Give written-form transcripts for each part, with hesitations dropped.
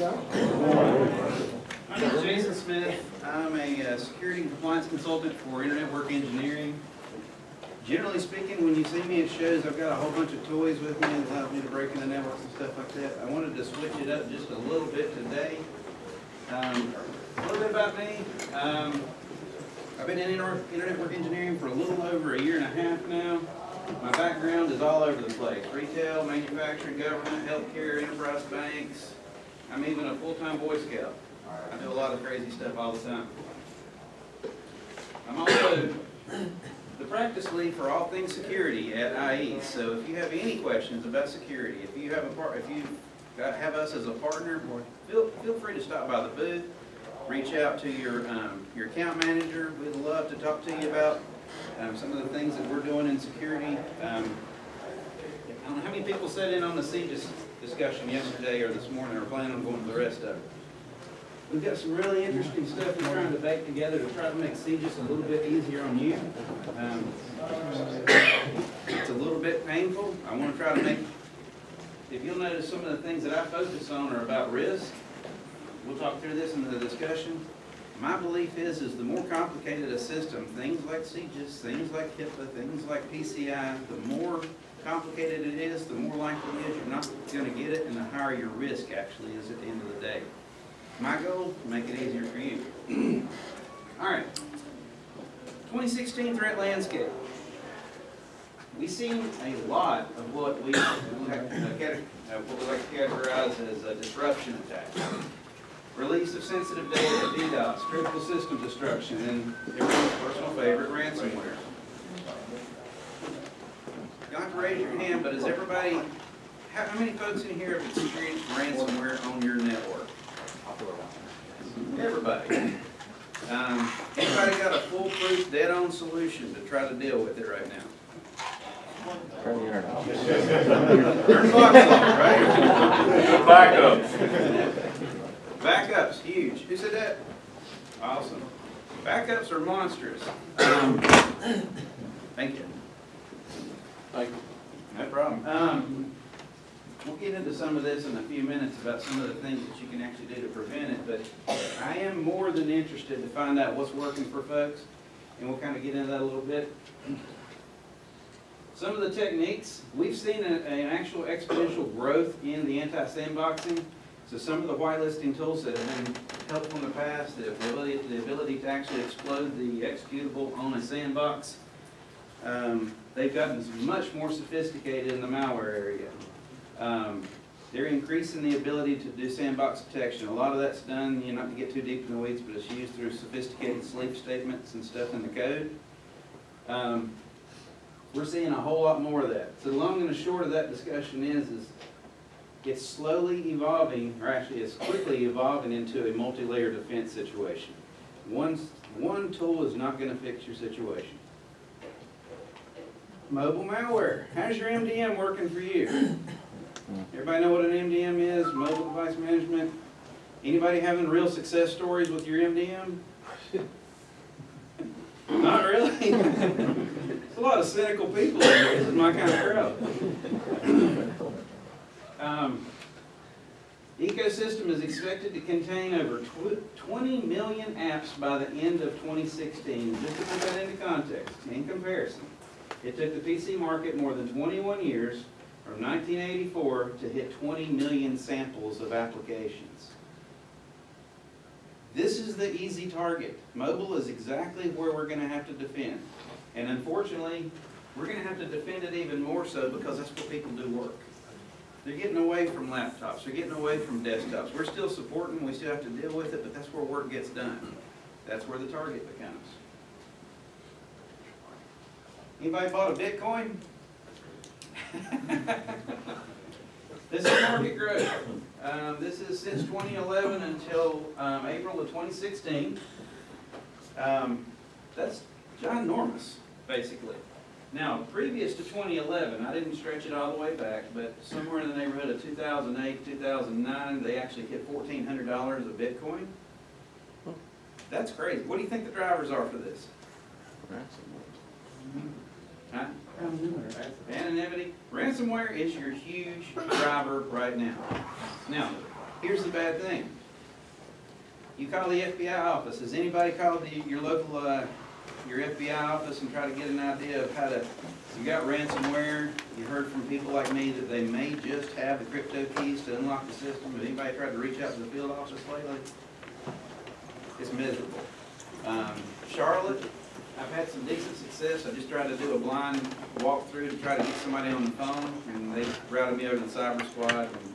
My name is Jason Smith. I'm a security and compliance consultant for Internetwork Engineering. Generally speaking, when you see me at shows, I've got a whole bunch of toys with me that allow me to break into networks and stuff like that. I wanted to switch it up just a little bit today. A little bit about me. I've been in Internetwork Engineering for a little over a year and a half now. My background is all over the place. Retail, manufacturing, government, healthcare, enterprise banks. I'm even a full-time Boy Scout. I do a lot of crazy stuff all the time. I'm also the practice lead for all things security at IE. So if you have any questions about security, if you have have us as a partner, feel free to stop by the booth. Reach out to your account manager. We'd love to talk to you about some of the things that we're doing in security. I don't know how many people sat in on the CJIS discussion yesterday or this morning or planning on going to the rest of it. We've got some really interesting stuff we're trying to bake together to try to make CJIS a little bit easier on you. It's a little bit painful. I want to try to make, if you'll notice, some of the things that I focus on are about risk. We'll talk through this in the discussion. My belief is the more complicated a system, things like CJIS, things like HIPAA, things like PCI, the more complicated it is, the more likely it is you're not going to get it, and the higher your risk actually is at the end of the day. My goal, to make it easier for you. All right, 2016 threat landscape. We've seen a lot of what we like to categorize as disruption attacks. Release of sensitive data, DDoS, critical system destruction, and everyone's personal favorite, ransomware. You don't have to raise your hand, but is everybody, how many folks in here have experienced ransomware on your network? Everybody. Anybody got a foolproof, dead-on solution to try to deal with it right now? Turn the internet off. Turn the box off, right? Backups. Backups, huge. Who said that? Awesome. Backups are monstrous. Thank you. Thank you. No problem. We'll get into some of this in a few minutes about some of the things that you can actually do to prevent it, but I am more than interested to find out what's working for folks, and we'll kind of get into that a little bit. Some of the techniques, we've seen an actual exponential growth in the anti-sandboxing. So some of the whitelisting tools that have been helpful in the past, the ability to actually explode the executable on a sandbox, they've gotten much more sophisticated in the malware area. They're increasing the ability to do sandbox detection. A lot of that's done, not to get too deep in the weeds, but it's used through sophisticated sleep statements and stuff in the code. We're seeing a whole lot more of that. So the long and the short of that discussion is it's slowly evolving, or actually it's quickly evolving into a multi-layer defense situation. One tool is not going to fix your situation. Mobile malware. How's your MDM working for you? Everybody know what an MDM is? Mobile device management. Anybody having real success stories with your MDM? Not really. There's a lot of cynical people in here. This is my kind of crowd. Ecosystem is expected to contain over 20 million apps by the end of 2016. Just to put that into context, in comparison, it took the PC market more than 21 years, from 1984, to hit 20 million samples of applications. This is the easy target. Mobile is exactly where we're going to have to defend. And unfortunately, we're going to have to defend it even more so because that's where people do work. They're getting away from laptops. They're getting away from desktops. We're still supporting. We still have to deal with it, but that's where work gets done. That's where the target becomes. Anybody bought a Bitcoin? This is market growth. This is since 2011 until April of 2016. That's ginormous, basically. Now, previous to 2011, I didn't stretch it all the way back, but somewhere in the neighborhood of 2008, 2009, they actually hit $1,400 of Bitcoin. That's crazy. What do you think the drivers are for this? Huh? Anonymity. Ransomware is your huge driver right now. Now, Here's the bad thing. You call the FBI office. Has anybody called your local, your FBI office and try to get an idea of how to, you got ransomware, you heard from people like me that they may just have the crypto keys to unlock the system. Has anybody tried to reach out to the field office lately? It's miserable. Charlotte, I've had some decent success. I just tried to do a blind walkthrough to try to get somebody on the phone, and they routed me over to the cyber squad and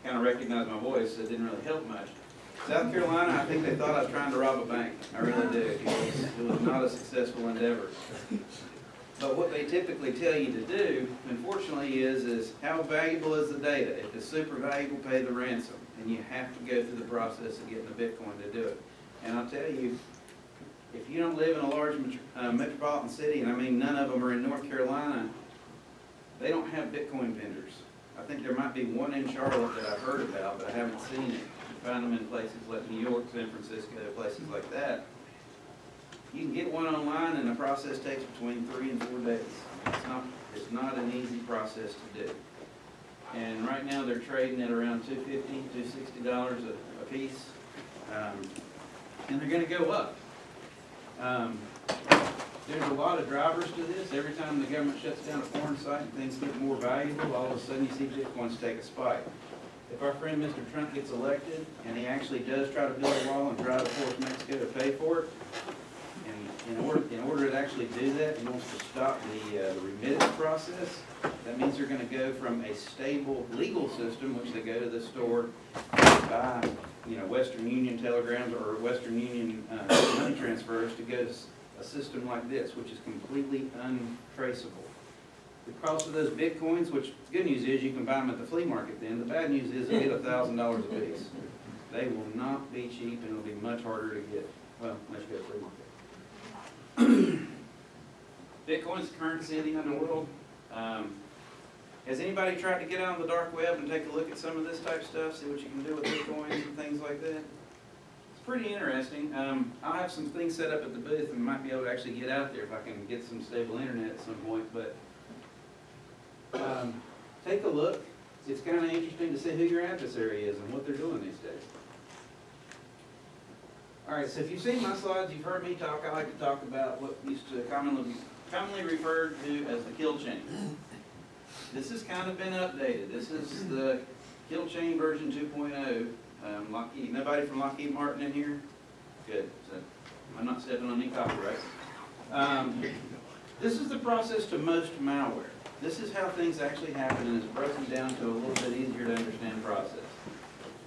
kind of recognized my voice, so it didn't really help much. South Carolina, I think they thought I was trying to rob a bank. I really do. It was not a successful endeavor. But what they typically tell you to do, unfortunately, is how valuable is the data? If it's super valuable, pay the ransom. And you have to go through the process of getting the Bitcoin to do it. And I'll tell you, if you don't live in a large metropolitan city, and I mean none of them are in North Carolina, they don't have Bitcoin vendors. I think there might be one in Charlotte that I've heard about, but I haven't seen it. You find them in places like New York, San Francisco, places like that. You can get one online, and the process takes between 3 and 4 days. It's not an easy process to do. And right now they're trading at around $250, $260 a piece, and they're going to go up. There's a lot of drivers to this. Every time the government shuts down a foreign site and things get more valuable, all of a sudden you see Bitcoins take a spike. If our friend Mr. Trump gets elected and he actually does try to build a wall and try to force Mexico to pay for it, and in order to actually do that, he wants to stop the remittance process. That means they're going to go from a stable legal system, which they go to the store, buy, Western Union telegrams or Western Union money transfers, to go to a system like this, which is completely untraceable. The cost of those Bitcoins, which the good news is you can buy them at the flea market then. The bad news is they get $1,000 a piece. They will not be cheap, and it'll be much harder to get, well, unless you go to the flea market. Bitcoin's the currency of the underworld. Has anybody tried to get out on the dark web and take a look at some of this type of stuff, see what you can do with Bitcoins and things like that? It's pretty interesting. I'll have some things set up at the booth and might be able to actually get out there if I can get some stable internet at some point. But take a look. It's kind of interesting to see who your adversary is and what they're doing these days. All right, so if you've seen my slides, you've heard me talk. I like to talk about what used to commonly referred to as the kill chain. This has kind of been updated. This is the kill chain version 2.0. Nobody from Lockheed Martin in here? Good. So I'm not stepping on any copyright. This is the process to most malware. This is how things actually happen, and it's broken down to a little bit easier to understand process.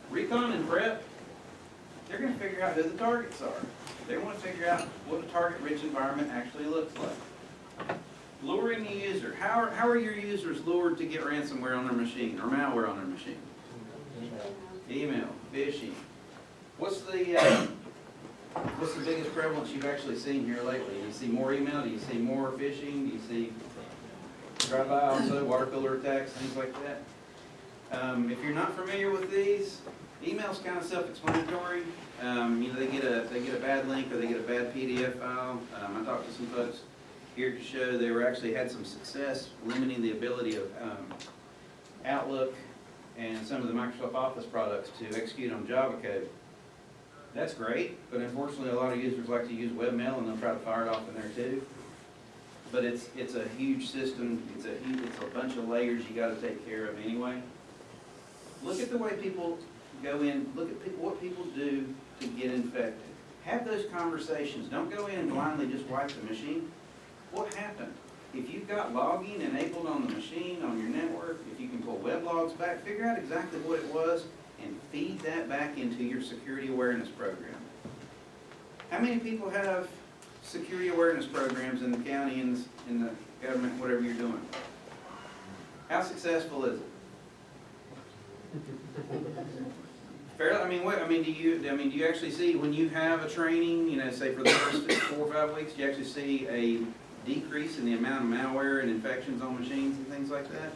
Recon and prep, they're going to figure out who the targets are. They want to figure out what a target-rich environment actually looks like. Luring the user. How are your users lured to get ransomware on their machine or malware on their machine? Email, phishing. What's the biggest prevalence you've actually seen here lately? Do you see more email? Do you see more phishing? Do you see drive-by also, water cooler attacks, things like that? If you're not familiar with these, email's kind of self-explanatory. They get a bad link or they get a bad PDF file. I talked to some folks here to show they actually had some success limiting the ability of Outlook and some of the Microsoft Office products to execute on Java code. That's great, but unfortunately a lot of users like to use webmail and they'll try to fire it off in there too. But it's a huge system. It's a bunch of layers you got to take care of anyway. Look at the way people go in. Look at what people do to get infected. Have those conversations. Don't go in and blindly just wipe the machine. What happened? If you've got logging enabled on the machine, on your network, if you can pull web logs back, figure out exactly what it was and feed that back into your security awareness program. How many people have security awareness programs in the county, in the government, whatever you're doing? How successful is it? Fairly. Do you actually see when you have a training, say for the first 4 or 5 weeks, do you actually see a decrease in the amount of malware and infections on machines and things like that?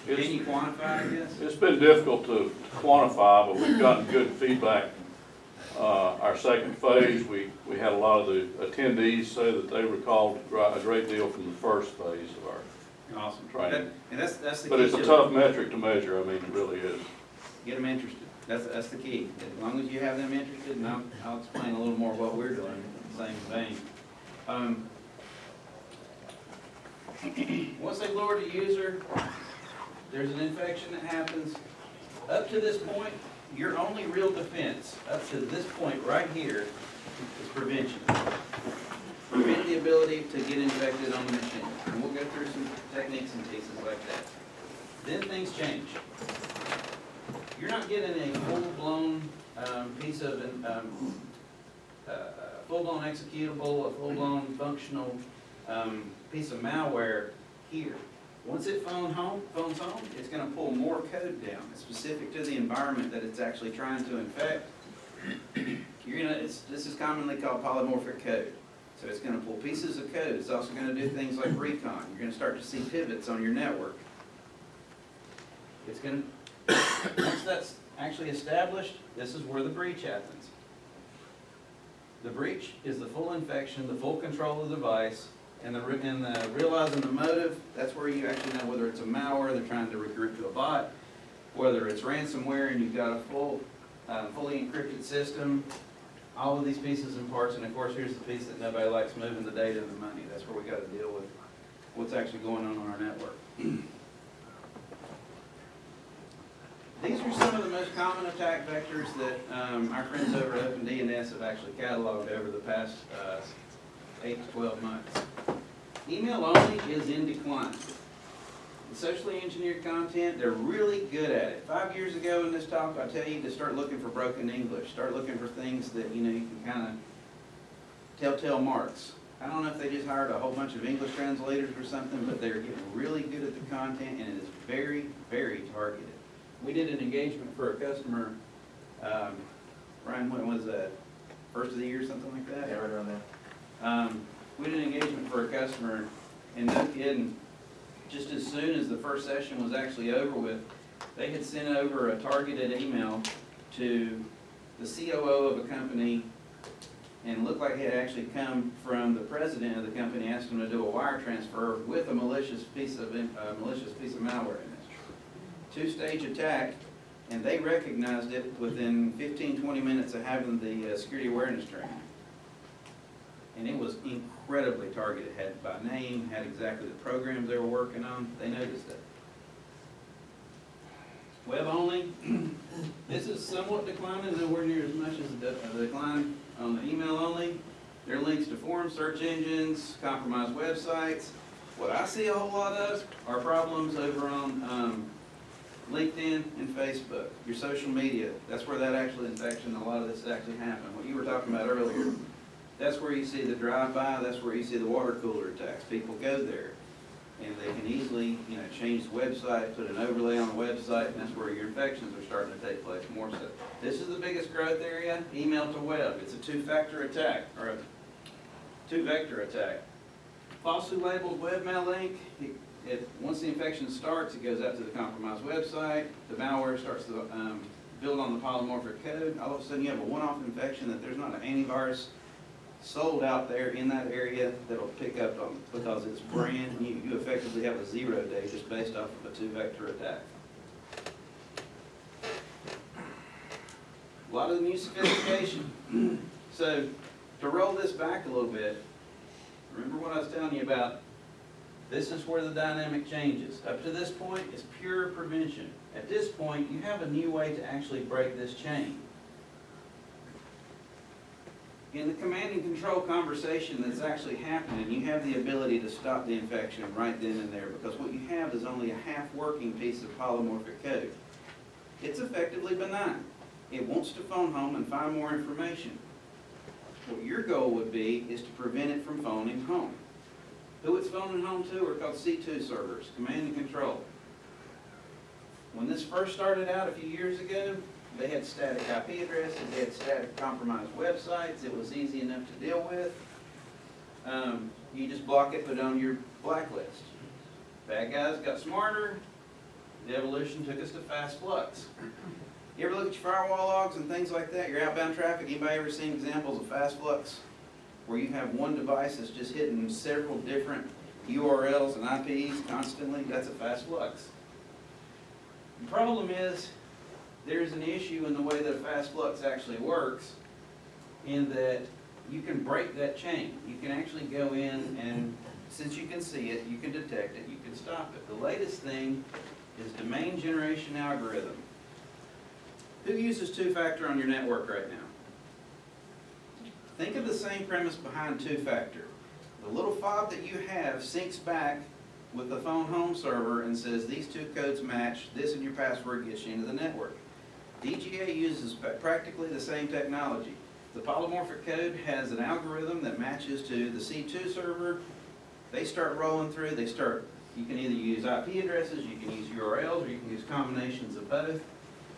Can you quantify, I guess? It's been difficult to quantify, but we've gotten good feedback. Our second phase, we had a lot of the attendees say that they recalled a great deal from the first phase of our training. And that's the key. But it's a tough metric to measure. It really is. Get them interested. That's the key. As long as you have them interested, and I'll explain a little more what we're doing in the same vein. Once they lure the user, there's an infection that happens. Up to this point, your only real defense, up to this point right here, is prevention. Prevent the ability to get infected on the machine. And we'll go through some techniques and pieces like that. Then things change. You're not getting a full-blown piece of full-blown executable, a full-blown functional piece of malware here. Once it phones home, it's going to pull more code down. It's specific to the environment that it's actually trying to infect. This is commonly called polymorphic code. So it's going to pull pieces of code. It's also going to do things like recon. You're going to start to see pivots on your network. It's going to, once that's actually established, this is where the breach happens. The breach is the full infection, the full control of the device, and realizing the motive. That's where you actually know whether it's a malware, they're trying to recruit to a bot, whether it's ransomware and you've got a fully encrypted system. All of these pieces and parts, and of course here's the piece that nobody likes, moving the data and the money. That's where we got to deal with what's actually going on our network. These are some of the most common attack vectors that our friends over at OpenDNS have actually cataloged over the past 8 to 12 months. Email only is in decline. The socially engineered content, they're really good at it. 5 years ago in this talk, I tell you to start looking for broken English. Start looking for things that you can kind of telltale marks. I don't know if they just hired a whole bunch of English translators or something, but they're getting really good at the content, and it is very, very targeted. We did an engagement for a customer, Ryan, when was that? First of the year, something like that? Yeah, right around there. We did an engagement for a customer, and no kidding, just as soon as the first session was actually over with, they had sent over a targeted email to the COO of a company, and looked like it had actually come from the president of the company, asked him to do a wire transfer with a malicious piece of malware in it. Two-stage attack, and they recognized it within 15-20 minutes of having the security awareness training. And it was incredibly targeted, had by name, had exactly the programs they were working on. They noticed it. Web only, this is somewhat declining, nowhere near as much as the decline on the email only. There are links to forums, search engines, compromised websites. What I see a whole lot of are problems over on LinkedIn and Facebook, your social media. That's where that actual infection, a lot of this actually happened. What you were talking about earlier, that's where you see the drive-by, that's where you see the water cooler attacks. People go there, and they can easily, change the website, put an overlay on the website, and that's where your infections are starting to take place more so. This is the biggest growth area, email to web. It's a two-factor attack, or a two-vector attack. Falsely labeled webmail link, once the infection starts, it goes out to the compromised website. The malware starts to build on the polymorphic code. All of a sudden, you have a one-off infection that there's not an antivirus sold out there in that area that'll pick up on, because it's brand new. You effectively have a 0 day just based off of a two-vector attack. A lot of the new sophistication. So, to roll this back a little bit, remember what I was telling you about. This is where the dynamic changes. Up to this point, it's pure prevention. At this point, you have a new way to actually break this chain. In the command and control conversation that's actually happening, you have the ability to stop the infection right then and there, because what you have is only a half-working piece of polymorphic code. It's effectively benign. It wants to phone home and find more information. What your goal would be is to prevent it from phoning home. Who it's phoning home to are called C2 servers, command and control. When this first started out a few years ago, they had static IP addresses, they had static compromised websites. It was easy enough to deal with. You just block it, put it on your blacklist. Bad guys got smarter. The evolution took us to fast flux. You ever look at your firewall logs and things like that, your outbound traffic? Anybody ever seen examples of fast flux, where you have one device that's just hitting several different URLs and IPs constantly? That's a fast flux. The problem is, there's an issue in the way that fast flux actually works, in that you can break that chain. You can actually go in and, since you can see it, you can detect it, you can stop it. The latest thing is domain generation algorithm. Who uses two-factor on your network right now? Think of the same premise behind two-factor. The little fob that you have syncs back with the phone home server and says these two codes match, this and your password gets you into the network. DGA uses practically the same technology. The polymorphic code has an algorithm that matches to the C2 server. They start rolling through, you can either use IP addresses, you can use URLs, or you can use combinations of both,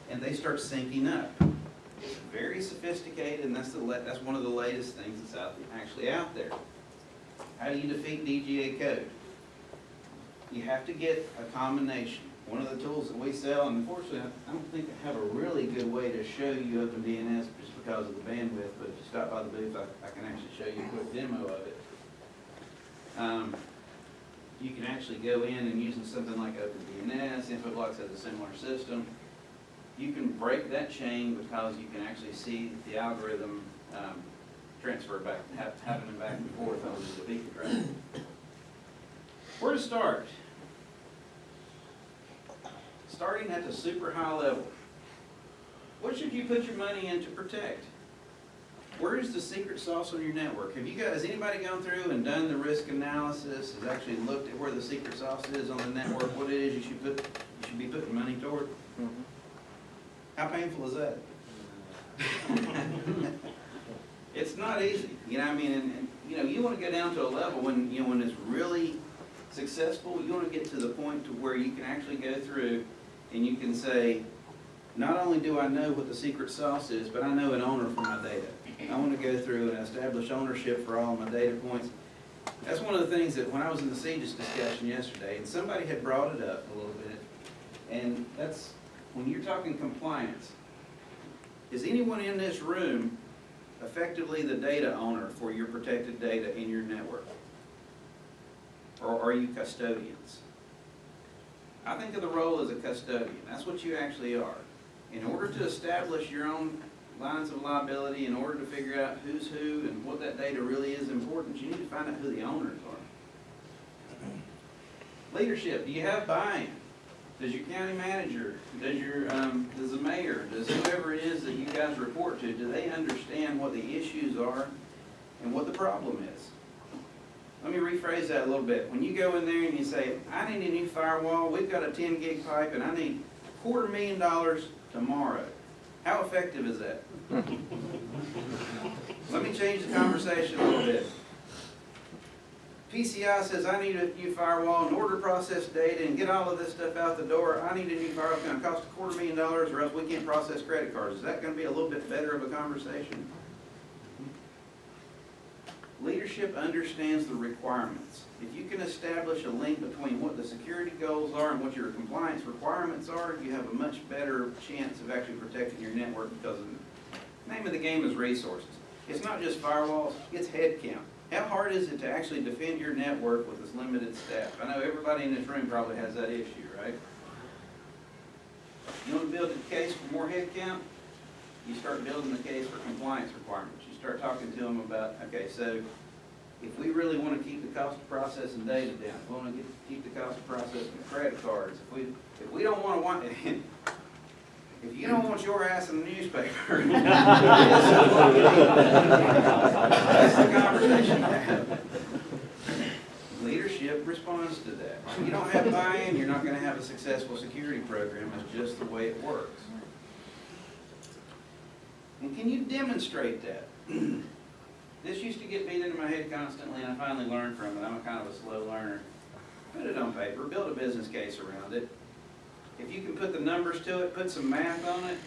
and they start syncing up. It's very sophisticated, and that's one of the latest things that's actually out there. How do you defeat DGA code? You have to get a combination. One of the tools that we sell, and unfortunately I don't think I have a really good way to show you OpenDNS just because of the bandwidth, but if you stop by the booth, I can actually show you a quick demo of it. You can actually go in and using something like OpenDNS, Infoblox has a similar system. You can break that chain because you can actually see the algorithm transfer back, happening back and forth on the beacon track. Where to start? Starting at the super high level. What should you put your money in to protect? Where is the secret sauce on your network? Has anybody gone through and done the risk analysis, has actually looked at where the secret sauce is on the network, what it is you should be putting money toward? Mm-hmm. How painful is that? It's not easy, you know what I mean? And you want to go down to a level when, when it's really successful, you want to get to the point to where you can actually go through and you can say, not only do I know what the secret sauce is, but I know an owner for my data. I want to go through and establish ownership for all of my data points. That's one of the things that when I was in the CJIS discussion yesterday, and somebody had brought it up a little bit, and that's when you're talking compliance. Is anyone in this room effectively the data owner for your protected data in your network? Or are you custodians? I think of the role as a custodian. That's what you actually are. In order to establish your own lines of liability, in order to figure out who's who and what that data really is important, you need to find out who the owners are. Leadership, do you have buy-in? Does your county manager, does the mayor, does whoever it is that you guys report to, do they understand what the issues are and what the problem is? Let me rephrase that a little bit. When you go in there and you say, I need a new firewall, we've got a 10 gig pipe and I need $250,000 tomorrow. How effective is that? Let me change the conversation a little bit. PCI says I need a new firewall in order to process data and get all of this stuff out the door. I need a new firewall. It's going to cost $250,000 or else we can't process credit cards. Is that going to be a little bit better of a conversation? Leadership understands the requirements. If you can establish a link between what the security goals are and what your compliance requirements are, you have a much better chance of actually protecting your network because the name of the game is resources. It's not just firewalls, it's headcount. How hard is it to actually defend your network with this limited staff? I know everybody in this room probably has that issue, right? You want to build a case for more headcount? You start building the case for compliance requirements. You start talking to them about, okay, so if we really want to keep the cost of processing data down, if we want to keep the cost of processing credit cards, if we don't want to if you don't want your ass in the newspaper, that's the conversation to have. Leadership responds to that. If you don't have buy-in, you're not going to have a successful security program. It's just the way it works. And can you demonstrate that? This used to get beat into my head constantly, and I finally learned from it. I'm a kind of a slow learner. Put it on paper, build a business case around it. If you can put the numbers to it, put some math on it,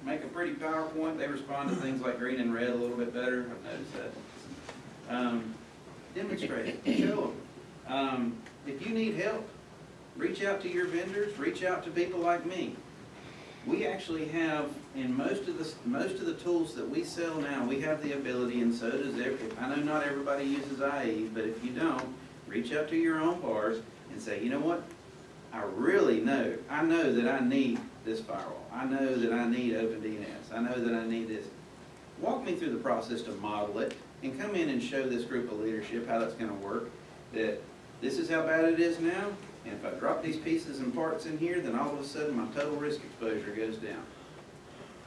make a pretty PowerPoint. They respond to things like green and red a little bit better. I've noticed that. Demonstrate it, show them. If you need help, reach out to your vendors, reach out to people like me. We actually have, in most of the tools that we sell now, we have the ability, and so does I know not everybody uses IE, but if you don't, reach out to your own bars and say, you know what? I know that I need this firewall. I know that I need OpenDNS. I know that I need this. Walk me through the process to model it and come in and show this group of leadership how that's gonna work, that this is how bad it is now, and if I drop these pieces and parts in here, then all of a sudden my total risk exposure goes down.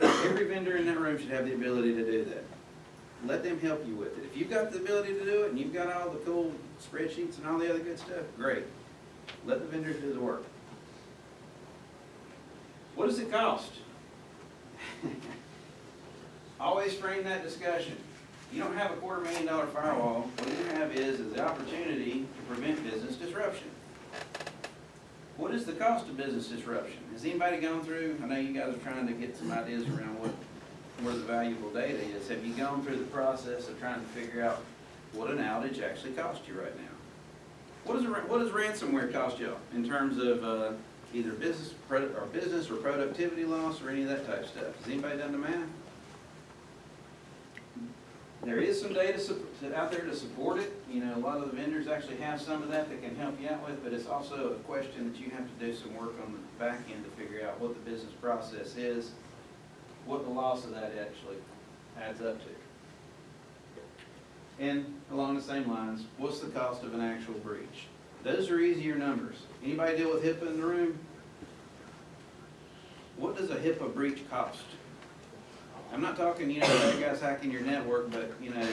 Every vendor in that room should have the ability to do that. Let them help you with it. If you've got the ability to do it and you've got all the cool spreadsheets and all the other good stuff, great. Let the vendors do the work. What does it cost? Always frame that discussion. You don't have a $250,000 firewall. What you have is the opportunity to prevent business disruption. What is the cost of business disruption? Has anybody gone through, I know you guys are trying to get some ideas around where the valuable data is. Have you gone through the process of trying to figure out what an outage actually costs you right now? What does ransomware cost y'all in terms of either business or productivity loss or any of that type of stuff? Has anybody done the math? There is some data out there to support it. You know, a lot of the vendors actually have some of that can help you out with, but it's also a question that you have to do some work on the back end to figure out what the business process is, what the loss of that actually adds up to. And along the same lines, what's the cost of an actual breach? Those are easier numbers. Anybody deal with HIPAA in the room? What does a HIPAA breach cost? I'm not talking, you know, that guy's hacking your network, but, you know,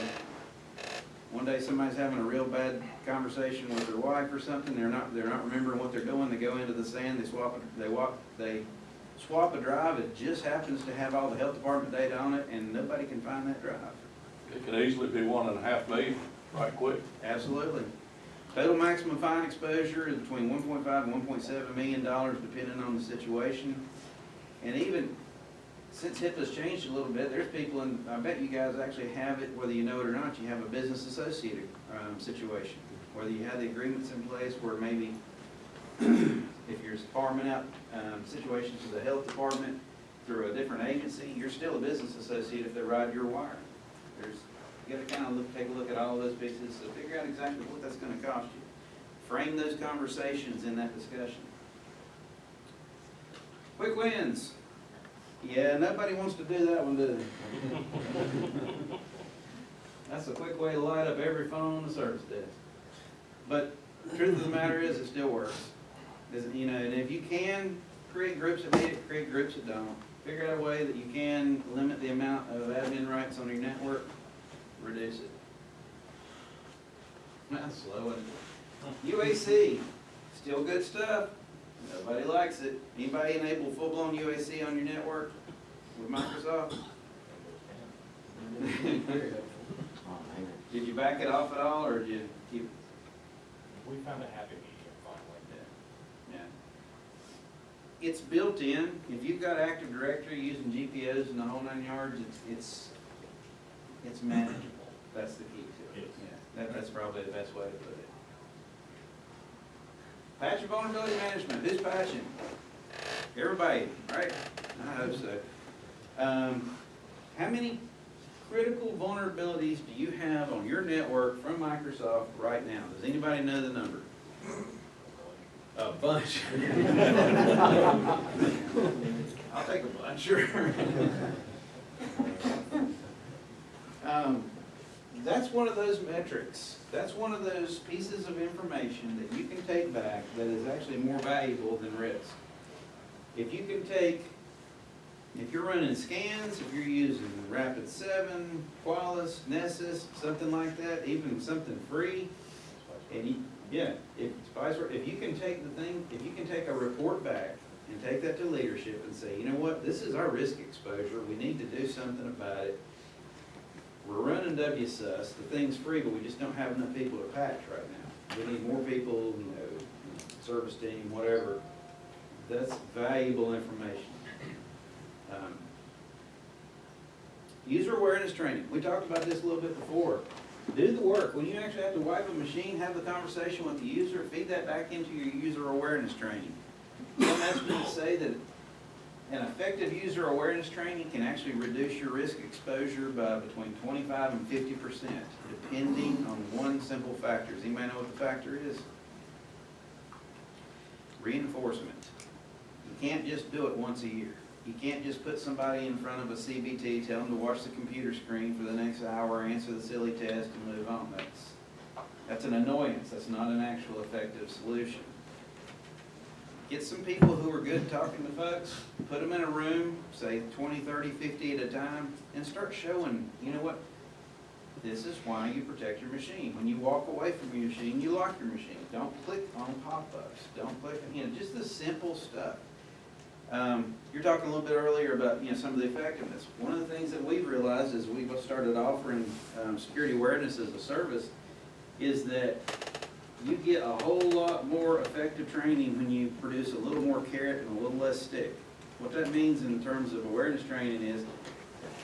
one day somebody's having a real bad conversation with their wife or something, they're not remembering what they're doing, they go into the sand, they swap a drive, it just happens to have all the health department data on it, and nobody can find that drive. It could easily be $1.5 million right quick. Absolutely. Total maximum fine exposure is between $1.5 and $1.7 million, depending on the situation. And even since HIPAA's changed a little bit, there's people, and I bet you guys actually have it, whether you know it or not, you have a business associated situation. Whether you have the agreements in place where maybe if you're farming out situations to the health department through a different agency, you're still a business associate if they ride your wire. You got to kind of take a look at all of those pieces, so figure out exactly what that's going to cost you. Frame those conversations in that discussion. Quick wins. Yeah, nobody wants to do that one, do they? That's a quick way to light up every phone on the service desk. But the truth of the matter is, it still works. You know, and if you can create groups that need it, create groups that don't. Figure out a way that you can limit the amount of admin rights on your network, reduce it. That's slow. UAC, still good stuff. Nobody likes it. Anybody enable full-blown UAC on your network with Microsoft? Did you back it off at all, or did you keep it? We found a happy medium finally. Yeah. It's built in. If you've got Active Directory using GPOs and the whole 9 yards, it's manageable. That's the key to it. Yeah, that's probably the best way to put it. Patch and vulnerability management. Who's patching? Everybody, right? I hope so. How many critical vulnerabilities do you have on your network from Microsoft right now? Does anybody know the number? A bunch. I'll take a bunch, sure. That's one of those metrics. That's one of those pieces of information that you can take back that is actually more valuable than risk. If you can take, if you're running scans, if you're using Rapid7, Qualys, Nessus, something like that, even something free, and if you can take the thing, if you can take a report back and take that to leadership and say, you know what, this is our risk exposure, we need to do something about it. We're running WSUS, the thing's free, but we just don't have enough people to patch right now. We need more people, you know, service team, whatever. That's valuable information. User awareness training. We talked about this a little bit before. Do the work. When you actually have to wipe a machine, have the conversation with the user, feed that back into your user awareness training. Some estimates say that an effective user awareness training can actually reduce your risk exposure by between 25 and 50%, depending on one simple factor. Does anybody know what the factor is? Reinforcement. can't just do it once a year. You can't just put somebody in front of a CBT, tell them to watch the computer screen for the next hour, answer the silly test, and move on. That's an annoyance. That's not an actual effective solution. Get some people who are good talking to folks, put them in a room, say 20, 30, 50 at a time, and start showing, you know what, this is why you protect your machine. When you walk away from your machine, you lock your machine. Don't click on pop-ups. Don't click, just the simple stuff. You're talking a little bit earlier about, some of the effectiveness. One of the things that we've realized as we've started offering security awareness as a service is that you get a whole lot more effective training when you produce a little more carrot and a little less stick. What that means in terms of awareness training is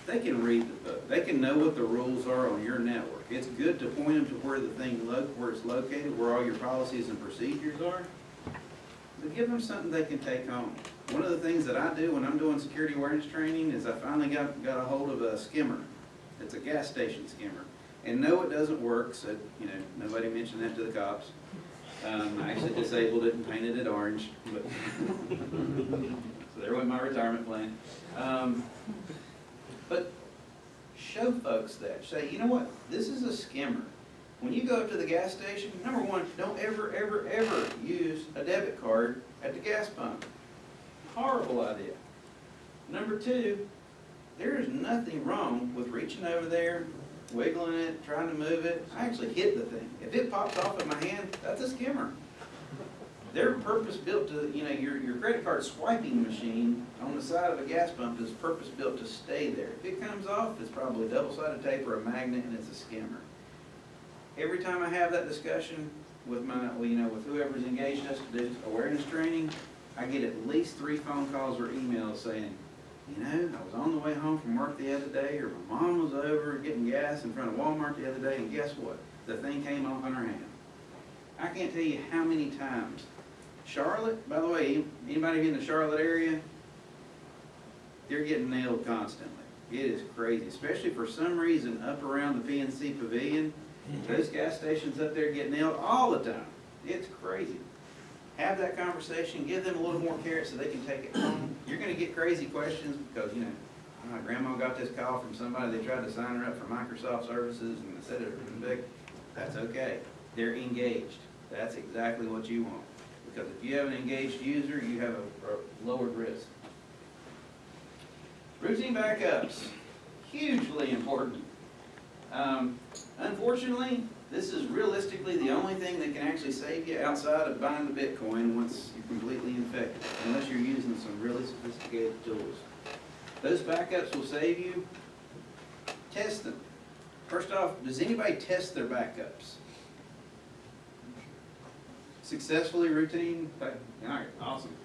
they can read the book. They can know what the rules are on your network. It's good to point them to where the thing where it's located, where all your policies and procedures are. But give them something they can take home. One of the things that I do when I'm doing security awareness training is I finally got a hold of a skimmer. It's a gas station skimmer. And no, it doesn't work, so, nobody mentioned that to the cops. I actually disabled it and painted it orange, but so there went my retirement plan. But show folks that. Say, you know what, this is a skimmer. When you go up to the gas station, number one, don't ever, ever, ever use a debit card at the gas pump. Horrible idea. Number two, there is nothing wrong with reaching over there, wiggling it, trying to move it. I actually hit the thing. If it pops off in my hand, that's a skimmer. They're purpose-built to, your credit card swiping machine on the side of a gas pump is purpose-built to stay there. If it comes off, it's probably double-sided tape or a magnet, and it's a skimmer. Every time I have that discussion with with whoever's engaged us to do awareness training, I get at least 3 phone calls or emails saying, I was on the way home from work the other day, or my mom was over getting gas in front of Walmart the other day, and guess what? The thing came off in her hand. I can't tell you how many times. Charlotte, by the way, anybody in the Charlotte area, they're getting nailed constantly. It is crazy, especially for some reason up around the PNC Pavilion. Those gas stations up there get nailed all the time. It's crazy. Have that conversation, give them a little more carrot so they can take it home. You're going to get crazy questions because, my grandma got this call from somebody, they tried to sign her up for Microsoft services and they said it was big. That's okay. They're engaged. That's exactly what you want. Because if you have an engaged user, you have a lowered risk. Routine backups, hugely important. Unfortunately, this is realistically the only thing that can actually save you outside of buying the Bitcoin once you're completely infected, unless you're using some really sophisticated tools. Those backups will save you. Test them. First off, does anybody test their backups? Successfully, routine? All right, awesome.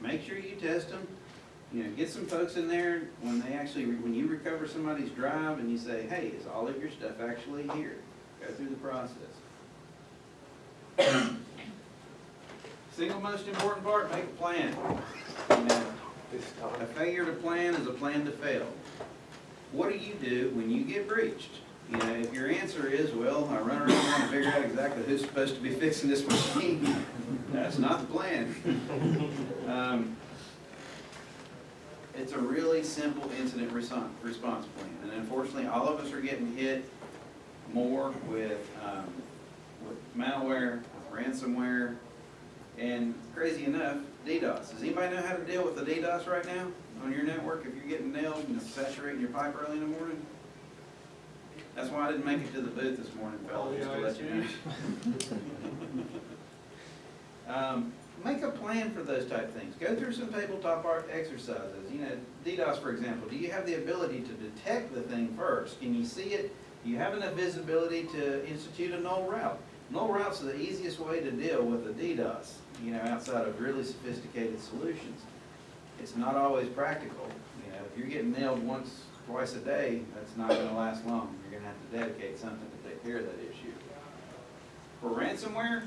Make sure you test them. Get some folks in there when you recover somebody's drive and you say, hey, is all of your stuff actually here? Go through the process. Single most important part, make a plan. A failure to plan is a plan to fail. What do you do when you get breached? If your answer is, well, I run around trying to figure out exactly who's supposed to be fixing this machine, that's not the plan. It's a really simple incident response plan. And unfortunately, all of us are getting hit more with malware, ransomware, and crazy enough, DDoS. Does anybody know how to deal with the DDoS right now on your network if you're getting nailed and it's saturating your pipe early in the morning? That's why I didn't make it to the booth this morning, fellas, just to let you know. Make a plan for those type things. Go through some tabletop art exercises. DDoS, for example. Do you have the ability to detect the thing first? Can you see it? Do you have enough visibility to institute a null route? Null routes are the easiest way to deal with a DDoS, outside of really sophisticated solutions. It's not always practical. If you're getting nailed once, twice a day, that's not going to last long. You're going to have to dedicate something to take care of that issue. For ransomware,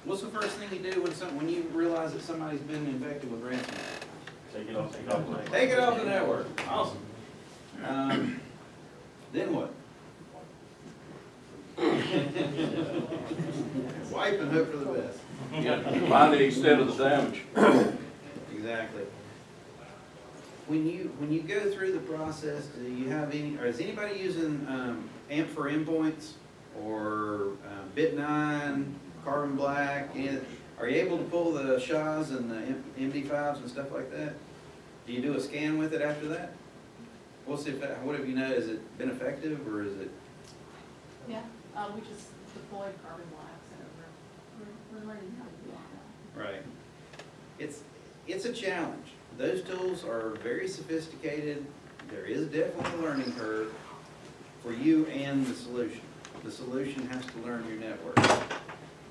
what's the first thing you do when you realize that somebody's been infected with ransomware? Take it off the network. Take it off the network. Awesome. Then what? Wipe and hope for the best. Find the extent of the damage. when you go through the process, do you have any, or is anybody using AMP for endpoints or Bit9, Carbon Black? Are you able to pull the SHAs and the MD5s and stuff like that? Do you do a scan with it after that? We'll see if that, what have you know, has it been effective or is it? Yeah, we just deployed carbon blacks and we're learning how to do all that. Right. It's a challenge. Those tools are very sophisticated. There is definitely a learning curve for you and the solution. The solution has to learn your network.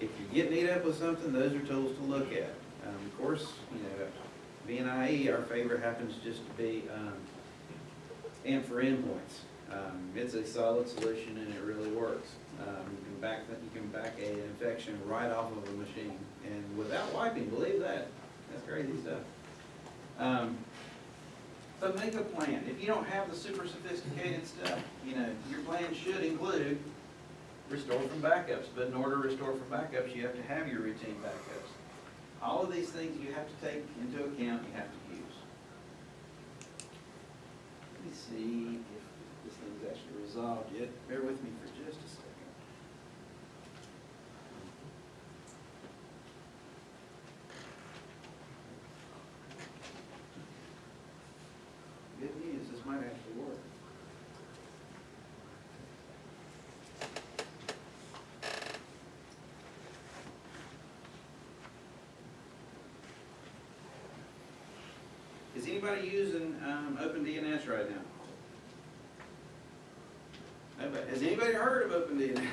If you get knee up with something, those are tools to look at. Of course, you know, BNIE, our favorite happens just to be AMP for endpoints. It's a solid solution and it really works. You can back an infection right off of a machine and without wiping, believe that. That's crazy stuff. So make a plan. If you don't have the super sophisticated stuff, you know, your plan should include restore from backups. But in order to restore from backups, you have to have your routine backups. All of these things you have to take into account, you have to use. Let me see if this thing's actually resolved yet. Bear with me for just a second. Good news, this might actually work. Is anybody using OpenDNS right now? Nobody. Has anybody heard of OpenDNS?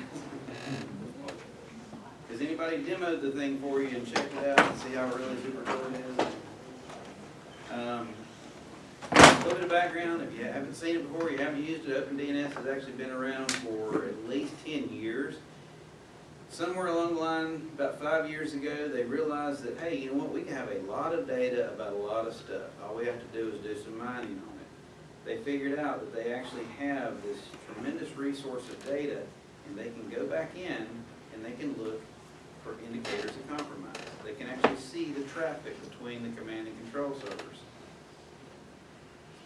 Has anybody demoed the thing for you and checked it out and see how really super cool it is? A little bit of background, if you haven't seen it before, you haven't used it, OpenDNS has actually been around for at least 10 years. Somewhere along the line, about 5 years ago, they realized that, hey, you know what, we can have a lot of data about a lot of stuff. All we have to do is do some mining on it. They figured out that they actually have this tremendous resource of data, and they can go back in and they can look for indicators of compromise. They can actually see the traffic between the command and control servers.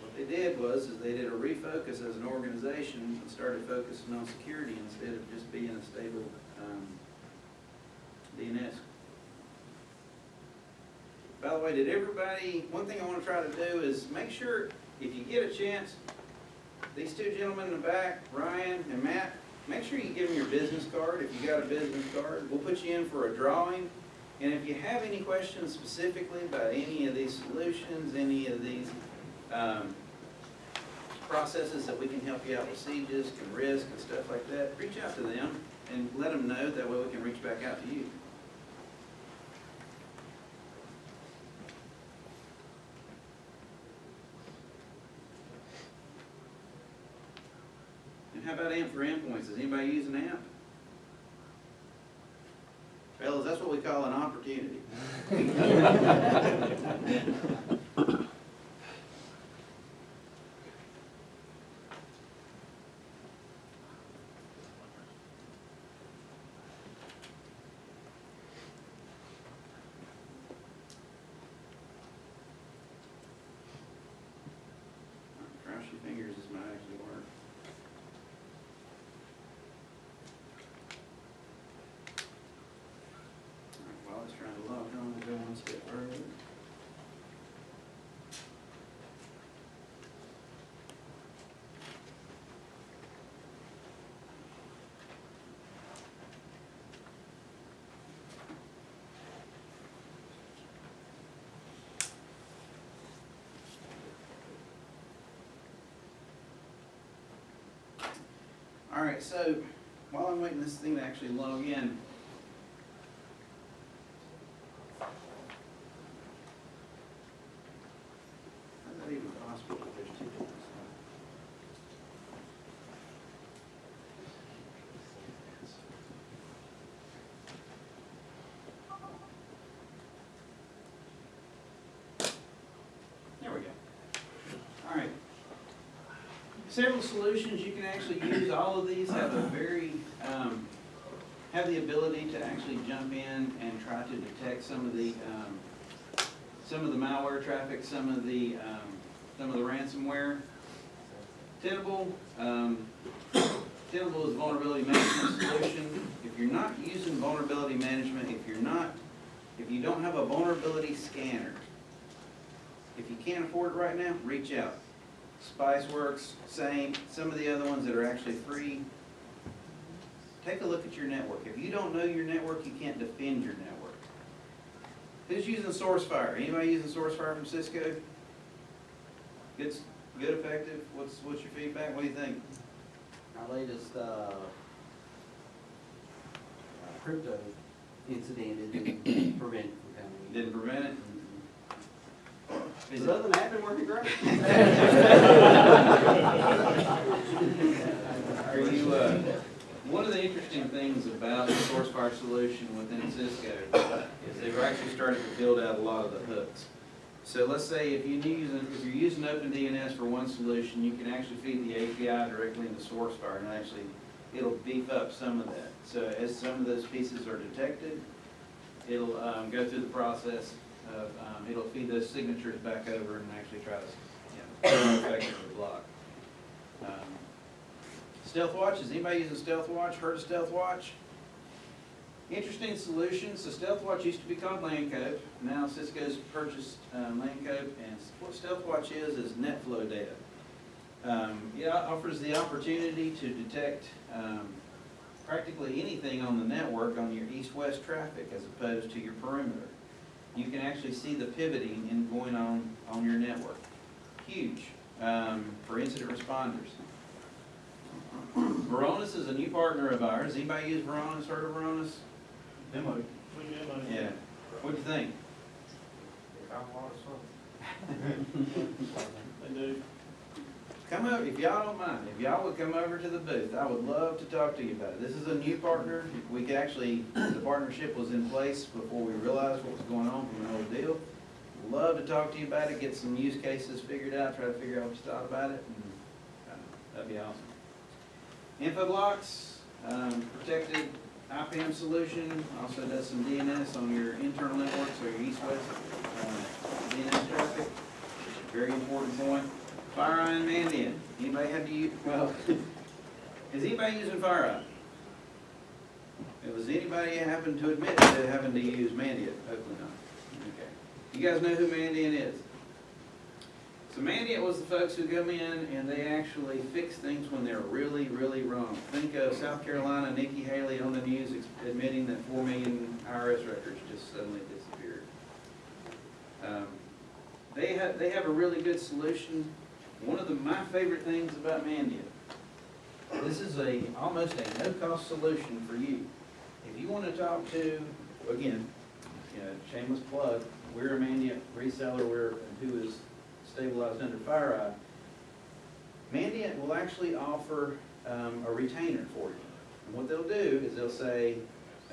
What they did was they did a refocus as an organization and started focusing on security instead of just being a stable DNS. By the way, did everybody, one thing I want to try to do is make sure, if you get a chance, these two gentlemen in the back, Ryan and Matt, make sure you give them your business card if you got a business card. We'll put you in for a drawing. And if you have any questions specifically about any of these solutions, any of these processes that we can help you out with sieges and risk and stuff like that, reach out to them and let them know. That way we can reach back out to you. And how about AMP for endpoints? Is anybody using AMP? Fellas, that's what we call an opportunity. Cross your fingers, this might actually work. While it's trying to log on, we'll go one step further. All right, so while I'm waiting this thing to actually log in, how's that even possible if there's two different stuff? There we go. All right. Several solutions you can actually use. All of these have a very, have the ability to actually jump in and try to detect some of the malware traffic, some of the some of the ransomware. Tenable, Tenable is a vulnerability management solution. If you're not using vulnerability management, if you don't have a vulnerability scanner, if you can't afford it right now, reach out. Spiceworks, same, some of the other ones that are actually free. Take a look at your network. If you don't know your network, you can't defend your network. Who's using SourceFire? Anybody using SourceFire from Cisco? Good, effective? What's your feedback? What do you think? Our latest crypto incident didn't prevent it from coming in. Didn't prevent it? Is But other than that, been working great. Are you, one of the interesting things about the SourceFire solution within Cisco is they've actually started to build out a lot of the hooks. So let's say if you're using OpenDNS for one solution, you can actually feed the API directly into SourceFire, and actually it'll beef up some of that. So as some of those pieces are detected, it'll go through the process of, it'll feed those signatures back over and actually try to, effectively block. StealthWatch, is anybody using StealthWatch? Heard of StealthWatch? Interesting solution. So StealthWatch used to be called Landcope. Now Cisco's purchased Landcope, and what StealthWatch is NetFlow data. It offers the opportunity to detect practically anything on the network on your east-west traffic as opposed to your perimeter. You can actually see the pivoting and going on your network. Huge for incident responders. Varonis is a new partner of ours. Anybody use Varonis? Heard of Varonis? Demo. Yeah. What'd you think? They found a lot of stuff. They do. Come over, if y'all don't mind, if y'all would come over to the booth, I would love to talk to you about it. This is a new partner. We could actually, the partnership was in place before we realized what was going on from an old deal. Love to talk to you about it, get some use cases figured out, try to figure out what you thought about it, and that'd be awesome. Infoblocks, protected IPM solution, also does some DNS on your internal networks or your east-west DNS traffic. Very important point. FireEye and Mandiant. Anybody have to use, well, is anybody using FireEye? Was anybody happen to admit to having to use Mandiant? Hopefully not. Okay. You guys know who Mandiant is? So Mandiant was the folks who come in and they actually fix things when they're really, really wrong. Think of South Carolina, Nikki Haley on the news admitting that 4 million IRS records just suddenly disappeared. They have a really good solution. One of my favorite things about Mandiant, this is almost a no-cost solution for you. If you want to talk to, again, shameless plug, we're a Mandiant reseller who is stabilized under FireEye. Mandiant will actually offer a retainer for you. And what they'll do is they'll say,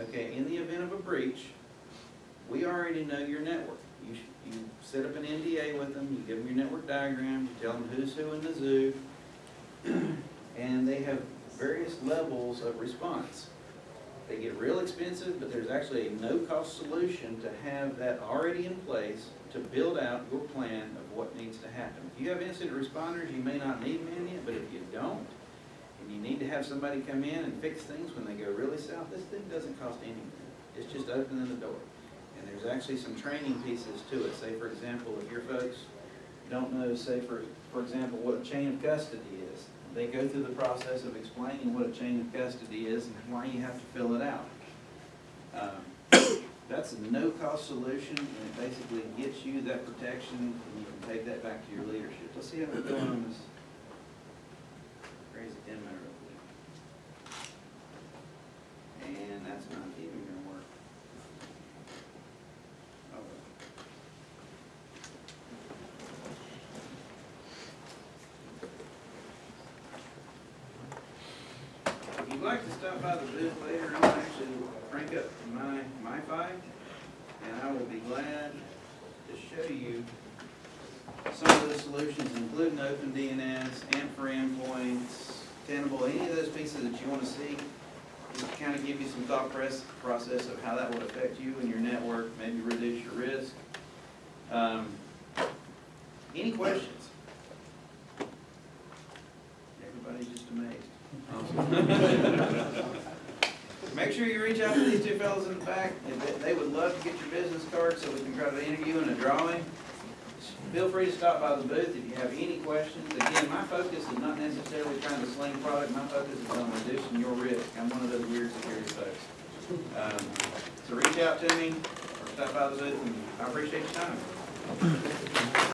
okay, in the event of a breach, we already know your network. You set up an NDA with them, you give them your network diagram, you tell them who's who in the zoo, and they have various levels of response. They get real expensive, but there's actually a no-cost solution to have that already in place to build out your plan of what needs to happen. If you have incident responders, you may not need Mandiant, but if you don't, and you need to have somebody come in and fix things when they go really south, this thing doesn't cost anything. It's just opening the door. And there's actually some training pieces to it. Say, for example, if your folks don't know, say, for example, what a chain of custody is, they go through the process of explaining what a chain of custody is and why you have to fill it out. That's a no-cost solution, and it basically gets you that protection, and you can take that back to your leadership. Let's see how we're doing on this crazy demo real quick. And that's not even going to work. Oh, well. If you'd like to stop by the booth later, I'll actually crank up my Wi-Fi, and I will be glad to show you some of the solutions, including OpenDNS, AMP for endpoints, Tenable, any of those pieces that you want to see, just to kind of give you some thought process of how that would affect you and your network, maybe reduce your risk. Any questions? Make sure you reach out to these two fellows in the back. They would love to get your business card so we can try to enter you in a drawing. Feel free to stop by the booth if you have any questions. Again, my focus is not necessarily trying to sling product. My focus is on reducing your risk. I'm one of those weird security folks. So reach out to me or stop by the booth, and I appreciate your time.